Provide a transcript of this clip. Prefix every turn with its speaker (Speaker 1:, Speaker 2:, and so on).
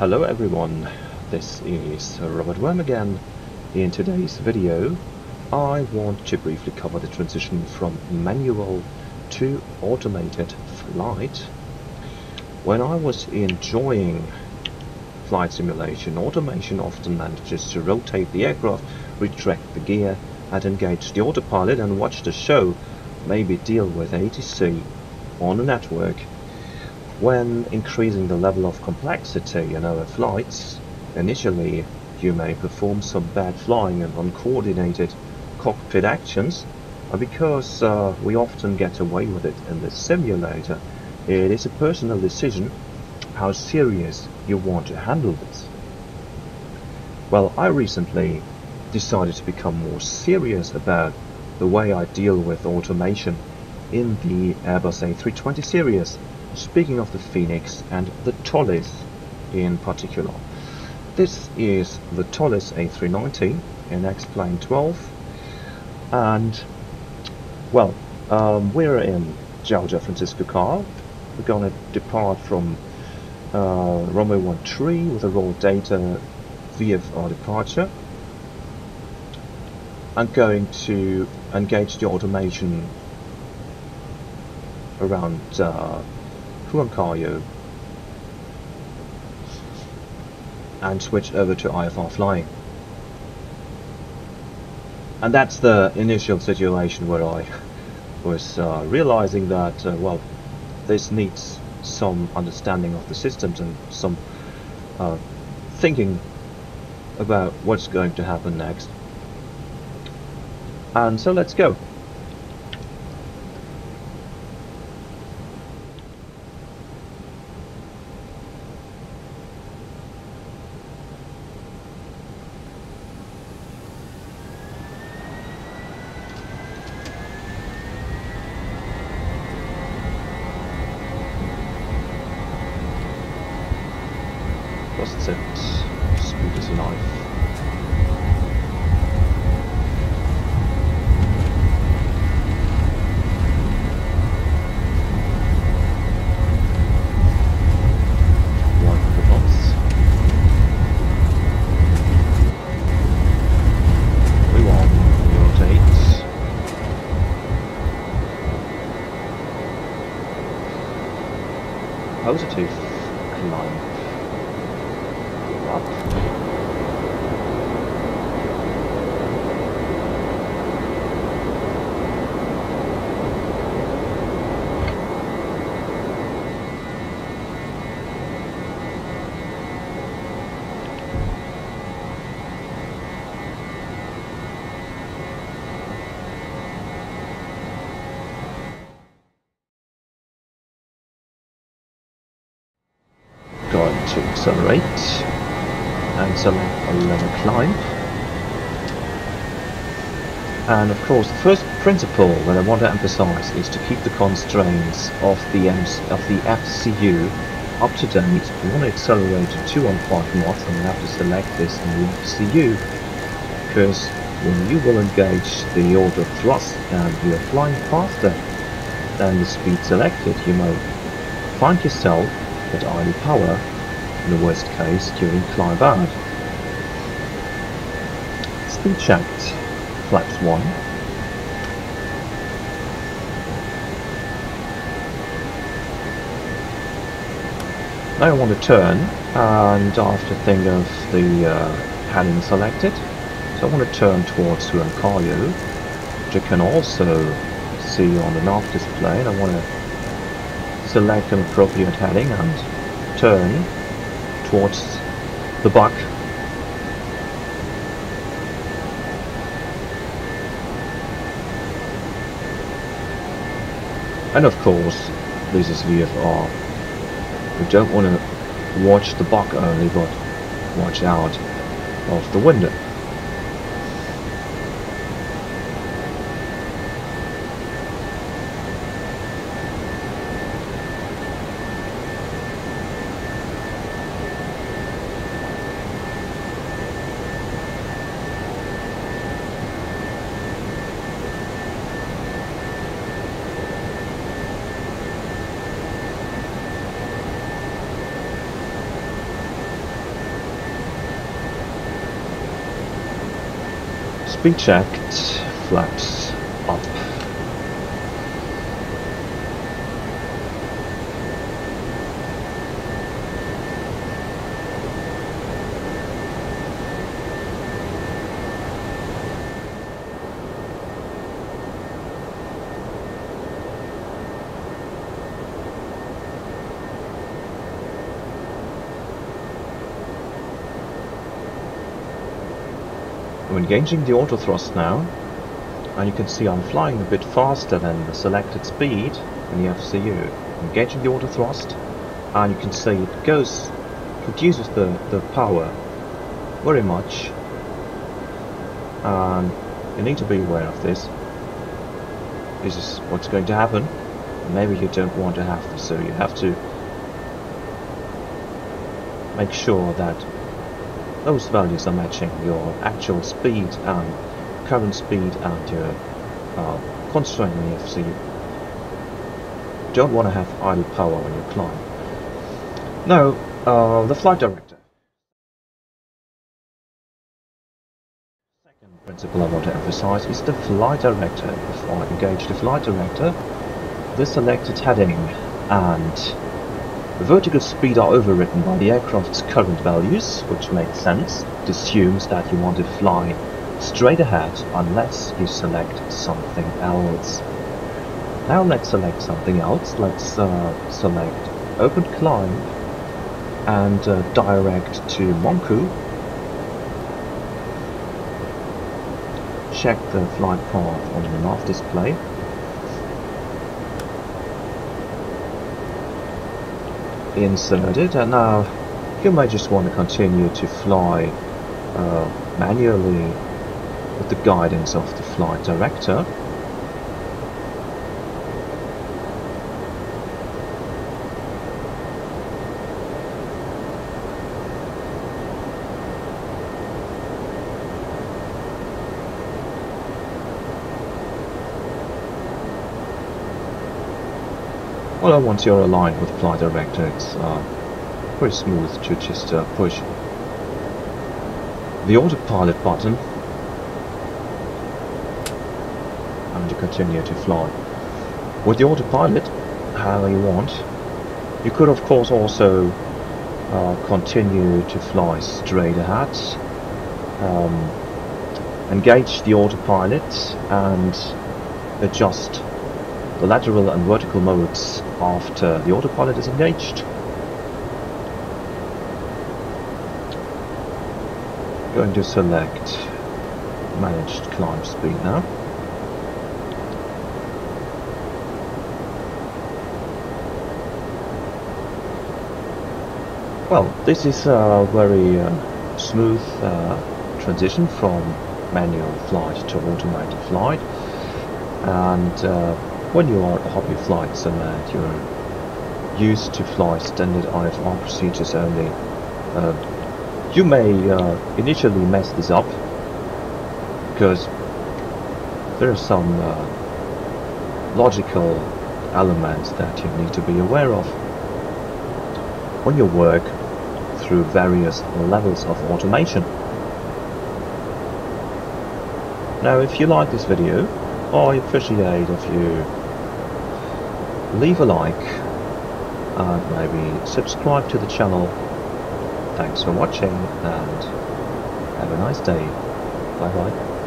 Speaker 1: Hello everyone, this is Robert Worm again. In today's video I want to briefly cover the transition from manual to automated flight. When I was enjoying flight simulation, automation often manages to rotate the aircraft, retract the gear and engage the autopilot and watch the show, maybe deal with ATC on the network. When increasing the level of complexity in our flights, initially you may perform some bad flying and uncoordinated cockpit actions, and because we often get away with it in the simulator, it is a personal decision how serious you want to handle this. Well, I recently decided to become more serious about the way I deal with automation in the Airbus A320 series. Speaking of the Phoenix and the ToLiss in particular. This is the ToLiss A319 in X-Plane 12, and well, we're in Georgia Francisco car. We're going to depart from Romeo 13 with a raw data VFR departure. I'm going to engage the automation around Huancayo and switch over to IFR flying. And that's the initial situation where I was realizing that well, this needs some understanding of the systems and some thinking about what's going to happen next. And so let's go. That's it. Speed is life. Positive climb. Up. Going to accelerate and select a level climb. And of course the first principle that I want to emphasize is to keep the constraints of the FCU up to date. We want to accelerate to 215 knots and we have to select this in the FCU, because when you will engage the auto thrust and you are flying faster than the speed selected, you may find yourself at idle power, in the worst case during climb out. Speed checked, flaps 1. Now I want to turn, and after think of the heading selected, so I want to turn towards Huancayo, which I can also see on the nav display, and I want to select an appropriate heading and turn towards the buck. And of course, this is VFR. We don't want to watch the buck only, but watch out of the window. Speed checked, flaps up. I'm engaging the auto thrust now, and you can see I'm flying a bit faster than the selected speed in the FCU. Engaging the auto thrust, and you can see it produces the power very much, and you need to be aware of this. This is what's going to happen. Maybe you don't want to have this, so you have to make sure that those values are matching your actual speed and current speed and your constraint in the FCU. You don't want to have idle power when you climb. Now, the flight director. Second principle I want to emphasize is the flight director. If I engage the flight director, the selected heading and the vertical speed are overwritten by the aircraft's current values, which makes sense. It assumes that you want to fly straight ahead unless you select something else. Now let's select something else. Let's select open climb and direct to Monku. Check the flight path on the nav display. Inserted, and now you may just want to continue to fly manually with the guidance of the flight director. Well, once you're aligned with the flight director, it's pretty smooth to just push the autopilot button and to continue to fly. With the autopilot, however you want, you could of course also continue to fly straight ahead, engage the autopilot and adjust the lateral and vertical modes after the autopilot is engaged. Going to select managed climb speed now. Well, this is a very smooth transition from manual flight to automated flight, and when you are a hobby flights and you're used to fly standard IFR procedures only, you may initially mess this up because there are some logical elements that you need to be aware of when you work through various levels of automation. Now, if you like this video, I appreciate if you leave a like and maybe subscribe to the channel. Thanks for watching and have a nice day. Bye bye.